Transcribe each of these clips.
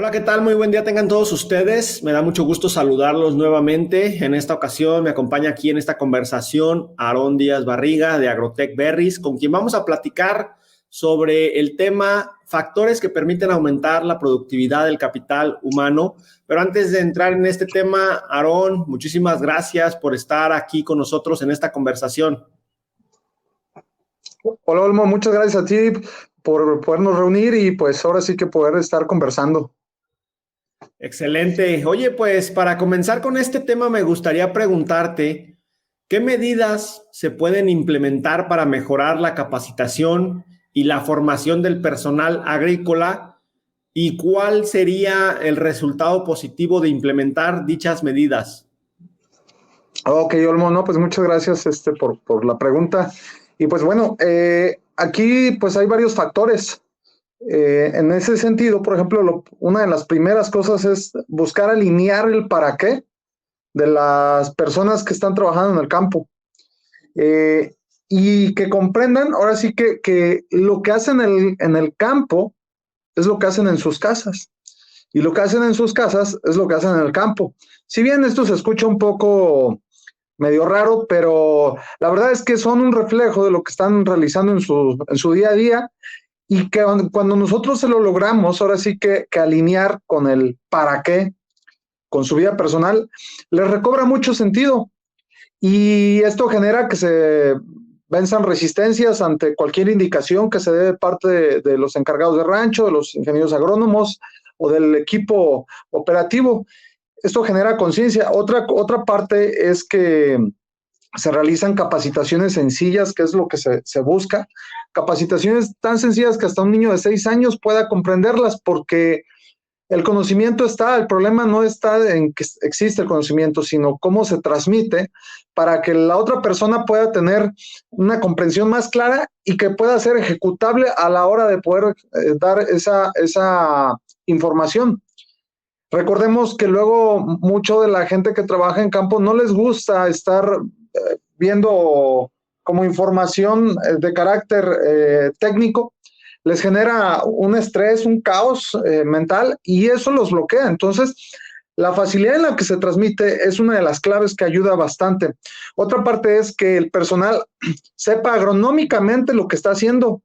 Hola, ¿qué tal? Muy buen día tengan todos ustedes. Me da mucho gusto saludarlos nuevamente. En esta ocasión me acompaña aquí en esta conversación Aarón Díaz Barriga de Agrotech Berries, con quien vamos a platicar sobre el tema factores que permiten aumentar la productividad del capital humano. Pero antes de entrar en este tema, Aarón, muchísimas gracias por estar aquí con nosotros en esta conversación. Hola, Olmo, muchas gracias a ti por podernos reunir y pues ahora sí que poder estar conversando. Excelente. Oye, pues para comenzar con este tema me gustaría preguntarte, ¿qué medidas se pueden implementar para mejorar la capacitación y la formación del personal agrícola? ¿Y cuál sería el resultado positivo de implementar dichas medidas? Ok, Olmo, no, pues muchas gracias por la pregunta. Y pues bueno, aquí pues hay varios factores. En ese sentido, por ejemplo, una de las primeras cosas es buscar alinear el para qué de las personas que están trabajando en el campo. Eh, y que comprendan, ahora sí que lo que hacen en el campo es lo que hacen en sus casas. Y lo que hacen en sus casas es lo que hacen en el campo. Si bien esto se escucha un poco medio raro, pero la verdad es que son un reflejo de lo que están realizando en su día a día y que cuando nosotros se lo logramos, ahora sí que alinear con el para qué, con su vida personal, les recobra mucho sentido y esto genera que se venzan resistencias ante cualquier indicación que se dé de parte de los encargados de rancho, de los ingenieros agrónomos o del equipo operativo. Esto genera conciencia. Otra parte es que se realizan capacitaciones sencillas, que es lo que se busca. Capacitaciones tan sencillas que hasta un niño de 6 años pueda comprenderlas, porque el conocimiento está, el problema no está en que existe el conocimiento, sino cómo se transmite para que la otra persona pueda tener una comprensión más clara y que pueda ser ejecutable a la hora de poder dar esa información. Recordemos que luego mucho de la gente que trabaja en campo no les gusta estar viendo como información de carácter técnico, les genera un estrés, un caos mental y eso los bloquea. Entonces, la facilidad en la que se transmite es una de las claves que ayuda bastante. Otra parte es que el personal sepa agronómicamente lo que está haciendo.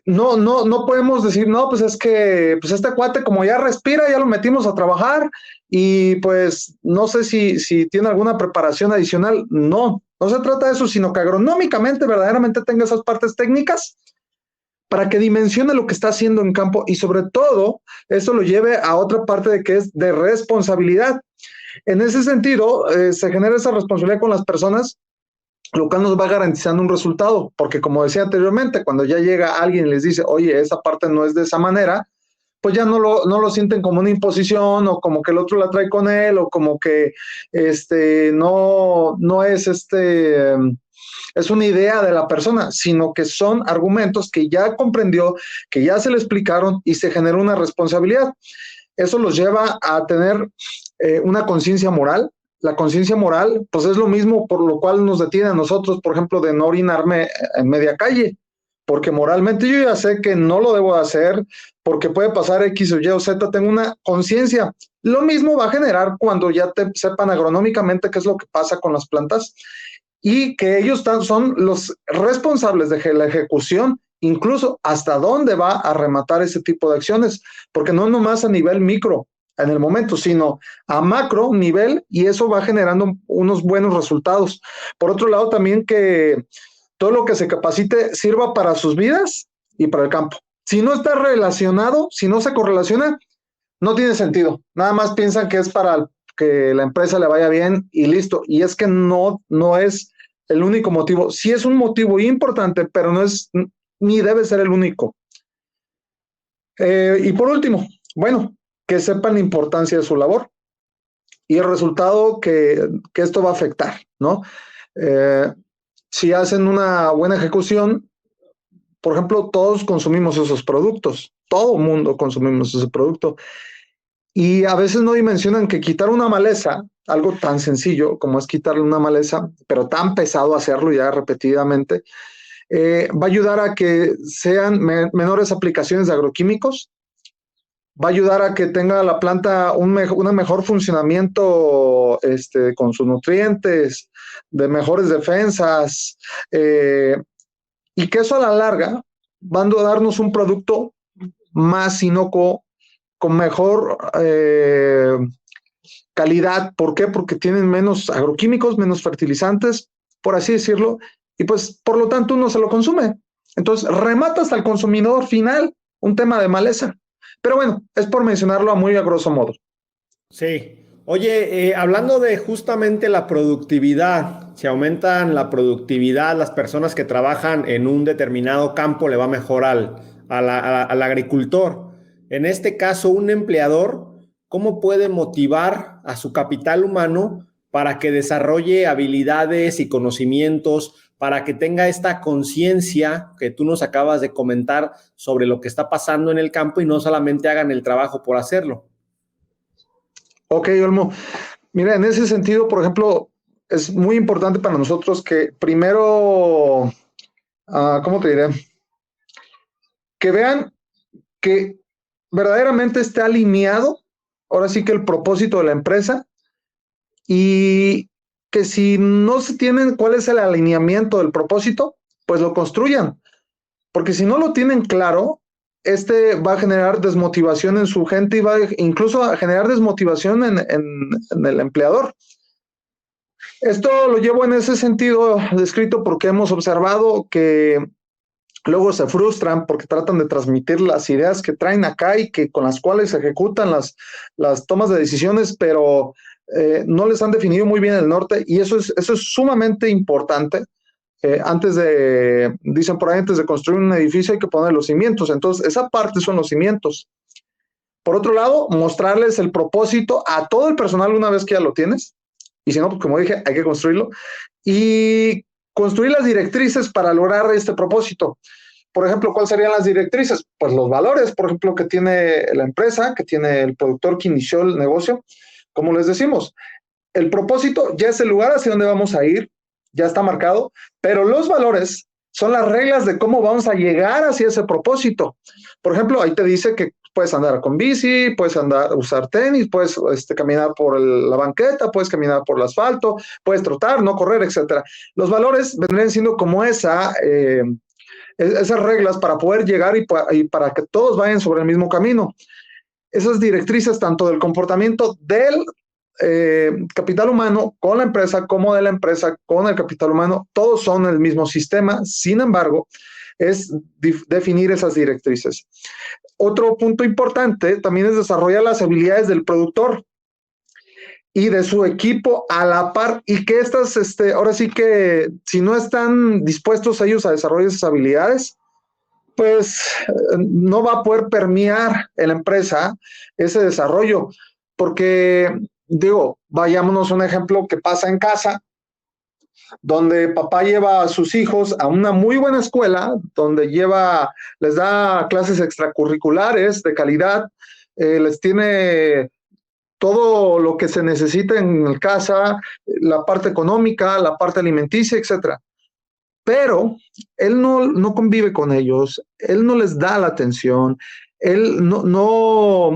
No podemos decir, no, pues es que pues este cuate como ya respira, ya lo metimos a trabajar y pues no sé si tiene alguna preparación adicional. No se trata de eso, sino que agronómicamente verdaderamente tenga esas partes técnicas para que dimensione lo que está haciendo en campo y sobre todo eso lo lleve a otra parte de que es de responsabilidad. En ese sentido, se genera esa responsabilidad con las personas, lo cual nos va garantizando un resultado, porque como decía anteriormente, cuando ya llega alguien y les dice, oye, esa parte no es de esa manera, pues ya no lo sienten como una imposición o como que el otro la trae con él o como que no es es una idea de la persona, sino que son argumentos que ya comprendió, que ya se le explicaron y se generó una responsabilidad. Eso los lleva a tener una conciencia moral. La conciencia moral, pues es lo mismo por lo cual nos detiene a nosotros, por ejemplo, de no orinarme en media calle, porque moralmente yo ya sé que no lo debo hacer, porque puede pasar X o Y o Z, tengo una conciencia. Lo mismo va a generar cuando ya te sepan agronómicamente qué es lo que pasa con las plantas y que ellos son los responsables de la ejecución, incluso hasta dónde va a rematar ese tipo de acciones, porque no nomás a nivel micro en el momento, sino a macro nivel y eso va generando unos buenos resultados. Por otro lado, también que todo lo que se capacite sirva para sus vidas y para el campo. Si no está relacionado, si no se correlaciona, no tiene sentido. Nada más piensan que es para que la empresa le vaya bien y listo. Y es que no es el único motivo. Sí es un motivo importante, pero no es ni debe ser el único. Y por último, bueno, que sepan la importancia de su labor y el resultado que esto va a afectar, ¿no? Eh, si hacen una buena ejecución, por ejemplo, todos consumimos esos productos, todo mundo consumimos ese producto y a veces no dimensionan que quitar una maleza, algo tan sencillo como es quitarle una maleza, pero tan pesado hacerlo ya repetidamente, va a ayudar a que sean menores aplicaciones de agroquímicos, va a ayudar a que tenga la planta un mejor funcionamiento con sus nutrientes, de mejores defensas, y que eso a la larga va a darnos un producto más inocuo, con mejor calidad. ¿Por qué? Porque tienen menos agroquímicos, menos fertilizantes, por así decirlo, y pues por lo tanto uno se lo consume. Entonces remata hasta el consumidor final un tema de maleza. Pero bueno, es por mencionarlo a muy a grosso modo. Sí. Oye, hablando de justamente la productividad, si aumentan la productividad, las personas que trabajan en un determinado campo le va mejor al agricultor. En este caso, un empleador, ¿cómo puede motivar a su capital humano para que desarrolle habilidades y conocimientos, para que tenga esta conciencia que tú nos acabas de comentar sobre lo que está pasando en el campo y no solamente hagan el trabajo por hacerlo? Ok, Olmo. Mira, en ese sentido, por ejemplo, es muy importante para nosotros que primero, ¿cómo te diré? Que vean que verdaderamente esté alineado, ahora sí que el propósito de la empresa, y que si no se tienen cuál es el alineamiento del propósito, pues lo construyan, porque si no lo tienen claro, va a generar desmotivación en su gente y va incluso a generar desmotivación en el empleador. Esto lo llevo en ese sentido descrito porque hemos observado que luego se frustran porque tratan de transmitir las ideas que traen acá y que con las cuales se ejecutan las tomas de decisiones, pero no les han definido muy bien el norte, y eso es sumamente importante. Dicen por ahí, antes de construir un edificio hay que poner los cimientos. Entonces, esa parte son los cimientos. Por otro lado, mostrarles el propósito a todo el personal una vez que ya lo tienes. Y si no, pues como dije, hay que construirlo. Y construir las directrices para lograr este propósito. Por ejemplo, ¿cuáles serían las directrices? Pues los valores, por ejemplo, que tiene la empresa, que tiene el productor que inició el negocio. Como les decimos, el propósito ya es el lugar hacia donde vamos a ir, ya está marcado, pero los valores son las reglas de cómo vamos a llegar hacia ese propósito. Por ejemplo, ahí te dice que puedes andar con bici, puedes usar tenis, puedes caminar por la banqueta, puedes caminar por el asfalto, puedes trotar, no correr, etcétera. Los valores vendrían siendo como esas reglas para poder llegar y para que todos vayan sobre el mismo camino. Esas directrices tanto del comportamiento del capital humano con la empresa, como de la empresa con el capital humano, todos son el mismo sistema. Sin embargo, es definir esas directrices. Otro punto importante también es desarrollar las habilidades del productor y de su equipo a la par, y que ahora sí que si no están dispuestos ellos a desarrollar esas habilidades, pues no va a poder permear en la empresa ese desarrollo, porque digo, vayámonos a un ejemplo que pasa en casa, donde papá lleva a sus hijos a una muy buena escuela, donde les da clases extracurriculares de calidad, les tiene todo lo que se necesita en casa, la parte económica, la parte alimenticia, etcétera. Pero él no convive con ellos, él no les da la atención, él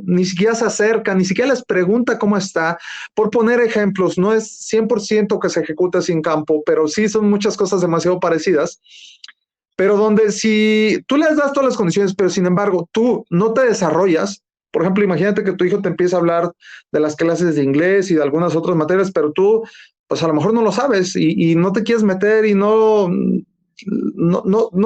ni siquiera se acerca, ni siquiera les pregunta cómo está. Por poner ejemplos, no es 100% que se ejecuta sin campo, pero sí son muchas cosas demasiado parecidas. Pero donde si tú les das todas las condiciones, pero sin embargo tú no te desarrollas, por ejemplo, imagínate que tu hijo te empieza a hablar de las clases de inglés y de algunas otras materias, pero tú pues a lo mejor no lo sabes y no te quieres meter y no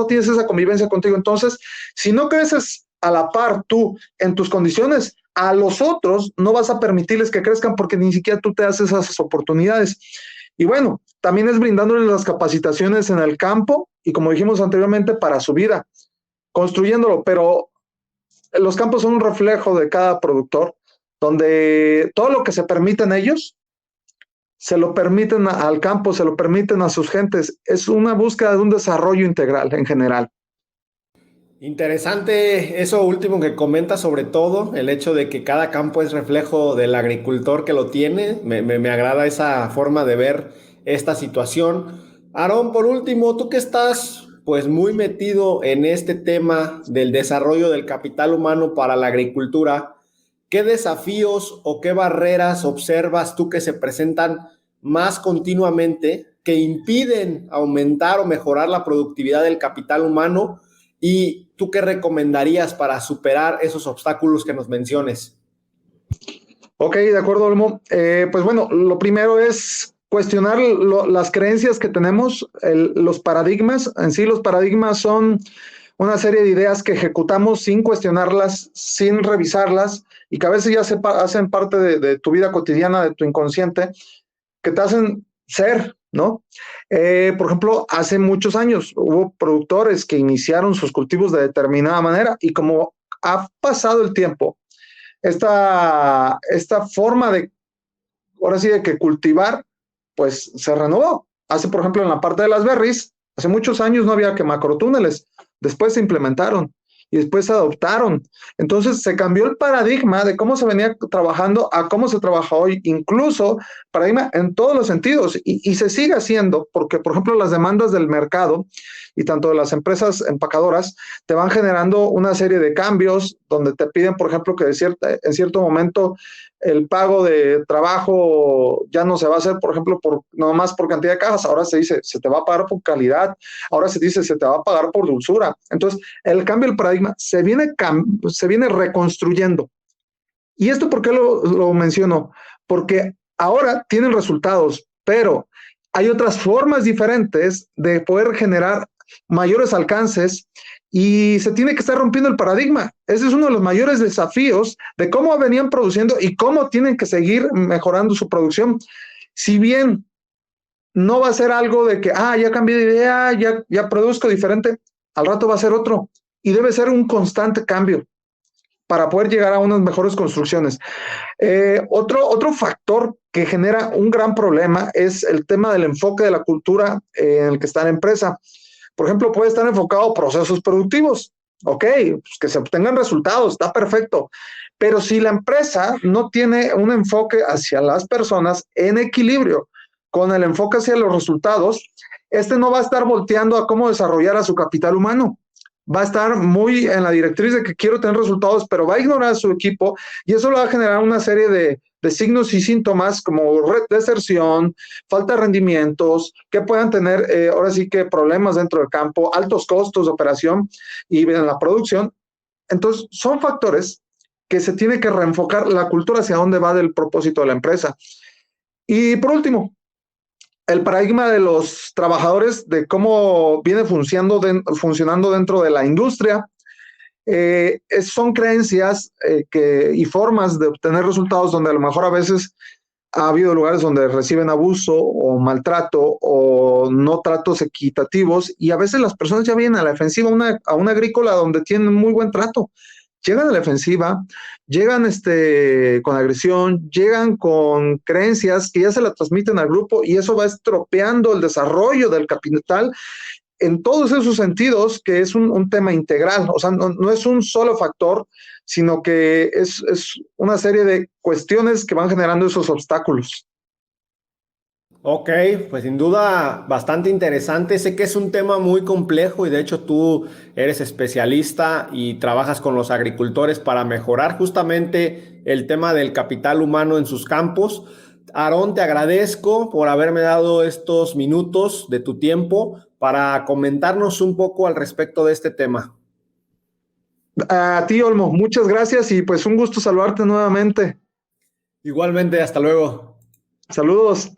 tienes esa convivencia contigo. Entonces, si no creces a la par tú en tus condiciones, a los otros no vas a permitirles que crezcan porque ni siquiera tú te das esas oportunidades. Y bueno, también es brindándoles las capacitaciones en el campo y, como dijimos anteriormente, para su vida, construyéndolo. Pero los campos son un reflejo de cada productor, donde todo lo que se permiten ellos, se lo permiten al campo, se lo permiten a sus gentes. Es una búsqueda de un desarrollo integral en general. Interesante eso último que comenta, sobre todo el hecho de que cada campo es reflejo del agricultor que lo tiene. Me agrada esa forma de ver esta situación. Aarón, por último, tú que estás pues muy metido en este tema del desarrollo del capital humano para la agricultura, ¿qué desafíos o qué barreras observas tú que se presentan más continuamente que impiden aumentar o mejorar la productividad del capital humano? ¿Y tú qué recomendarías para superar esos obstáculos que nos menciones? Ok, de acuerdo, Olmo. Pues bueno, lo primero es cuestionar las creencias que tenemos, los paradigmas. En sí, los paradigmas son una serie de ideas que ejecutamos sin cuestionarlas, sin revisarlas, y que a veces ya hacen parte de tu vida cotidiana, de tu inconsciente, que te hacen ser, ¿no? Por ejemplo, hace muchos años hubo productores que iniciaron sus cultivos de determinada manera, y como ha pasado el tiempo, esta forma de, ahora sí, de que cultivar, pues se renovó. Hace, por ejemplo, en la parte de las berries, hace muchos años no había que macrotúneles, después se implementaron y después se adoptaron. Entonces se cambió el paradigma de cómo se venía trabajando a cómo se trabaja hoy, incluso paradigma en todos los sentidos, y se sigue haciendo, porque, por ejemplo, las demandas del mercado y tanto de las empresas empacadoras te van generando una serie de cambios donde te piden, por ejemplo, que en cierto momento el pago de trabajo ya no se va a hacer, por ejemplo, nomás por cantidad de cajas. Ahora se dice, se te va a pagar por calidad. Ahora se dice, se te va a pagar por dulzura. Entonces, el cambio del paradigma se viene reconstruyendo. ¿Y esto por qué lo menciono? Porque ahora tienen resultados, pero hay otras formas diferentes de poder generar mayores alcances, y se tiene que estar rompiendo el paradigma. Ese es uno de los mayores desafíos de cómo venían produciendo y cómo tienen que seguir mejorando su producción. Si bien no va a ser algo de que, ya cambié de idea, ya produzco diferente, al rato va a ser otro, y debe ser un constante cambio para poder llegar a unas mejores construcciones. Otro factor que genera un gran problema es el tema del enfoque de la cultura en el que está la empresa. Por ejemplo, puede estar enfocado a procesos productivos. Ok, pues que se obtengan resultados, está perfecto. Pero si la empresa no tiene un enfoque hacia las personas en equilibrio con el enfoque hacia los resultados, no va a estar volteando a cómo desarrollar a su capital humano. Va a estar muy en la directriz de que quiero tener resultados, pero va a ignorar a su equipo, y eso le va a generar una serie de signos y síntomas como deserción, falta de rendimientos, que puedan tener ahora sí que problemas dentro del campo, altos costos de operación y en la producción. Entonces, son factores que se tiene que reenfocar la cultura hacia dónde va del propósito de la empresa. Y por último, el paradigma de los trabajadores, de cómo viene funcionando dentro de la industria. Son creencias y formas de obtener resultados donde a lo mejor a veces ha habido lugares donde reciben abuso o maltrato o no tratos equitativos, y a veces las personas ya vienen a la defensiva, a una agrícola donde tienen muy buen trato. Llegan a la defensiva, llegan con agresión, llegan con creencias que ya se la transmiten al grupo, y eso va estropeando el desarrollo del capital en todos esos sentidos, que es un tema integral. O sea, no es un solo factor, sino que es una serie de cuestiones que van generando esos obstáculos. Ok, pues sin duda bastante interesante. Sé que es un tema muy complejo y de hecho tú eres especialista y trabajas con los agricultores para mejorar justamente el tema del capital humano en sus campos. Aarón, te agradezco por haberme dado estos minutos de tu tiempo para comentarnos un poco al respecto de este tema. A ti, Olmo, muchas gracias, y pues un gusto saludarte nuevamente. Igualmente, hasta luego. Saludos.